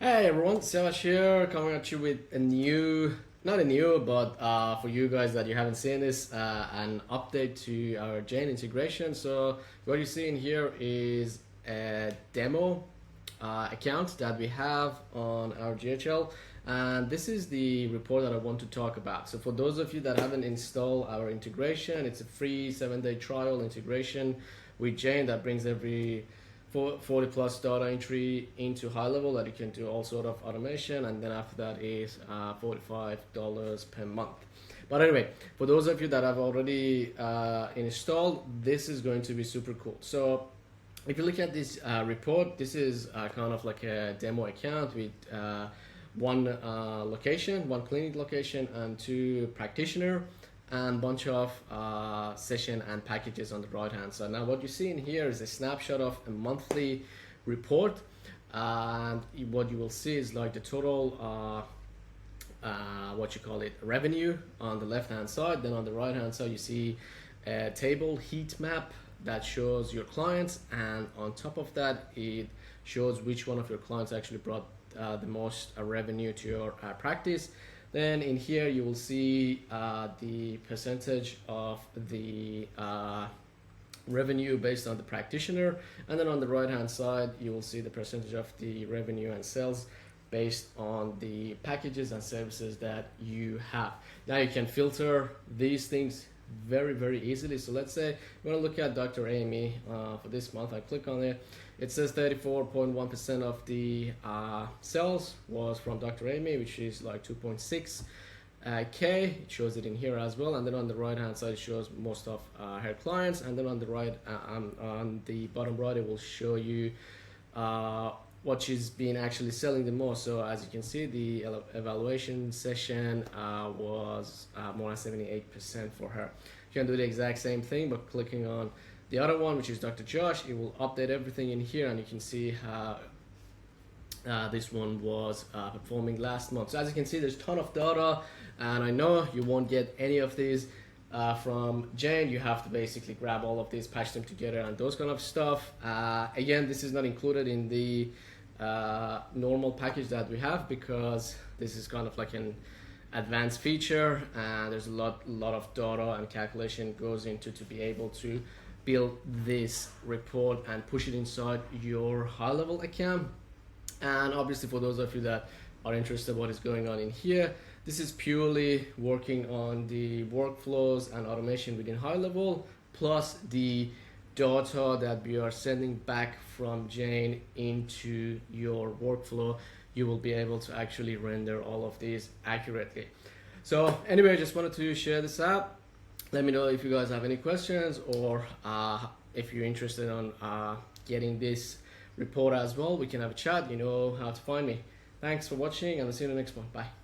Hey everyone, Siavash here, coming at you with a new, not a new, but for you guys that you haven't seen this, an update to our Jane integration. So what you see in here is a demo account that we have on our GHL, and this is the report that I want to talk about. So for those of you that haven't installed our integration, it's a free 7-day trial integration with Jane that brings every 40 plus data entry into HighLevel that you can do all sort of automation, and then after that is $45 per month. But anyway, for those of you that have already installed, this is going to be super cool. So if you look at this report, this is kind of like a demo account with one location, one clinic location, and 2 practitioner, and bunch of session and packages on the right hand side. Now what you see in here is a snapshot of a monthly report, and what you will see is like the total what you call it, revenue on the left hand side. Then on the right hand side you see a table heat map that shows your clients, and on top of that it shows which one of your clients actually brought the most revenue to your practice. Then in here you will see the percentage of the revenue based on the practitioner, and then on the right hand side you will see the percentage of the revenue and sales based on the packages and services that you have. Now you can filter these things very easily. So let's say we want to look at Dr. Amy for this month. I click on it. It says 34.1% of the sales was from Dr. Amy, which is like 2.6 K. It shows it in here as well, and then on the right hand side it shows most of her clients, and then on the right on the bottom right it will show you what she's been actually selling the most. So as you can see, the evaluation session was more than 78% for her. You can do the exact same thing, but clicking on the other one, which is Dr. Josh, it will update everything in here, and you can see how this one was performing last month. So as you can see, there's a ton of data, and I know you won't get any of these from Jane. You have to basically grab all of these, patch them together, and those kind of stuff. Again, this is not included in the normal package that we have, because this is kind of like an advanced feature, and there's a lot of data and calculation goes into to be able to build this report and push it inside your HighLevel account. And obviously for those of you that are interested what is going on in here, this is purely working on the workflows and automation within HighLevel, plus the data that we are sending back from Jane into your workflow. You will be able to actually render all of these accurately. So anyway, I just wanted to share this out. Let me know if you guys have any questions, or if you're interested on getting this report as well. We can have a chat. You know how to find me. Thanks for watching, and I'll see you in the next one. Bye.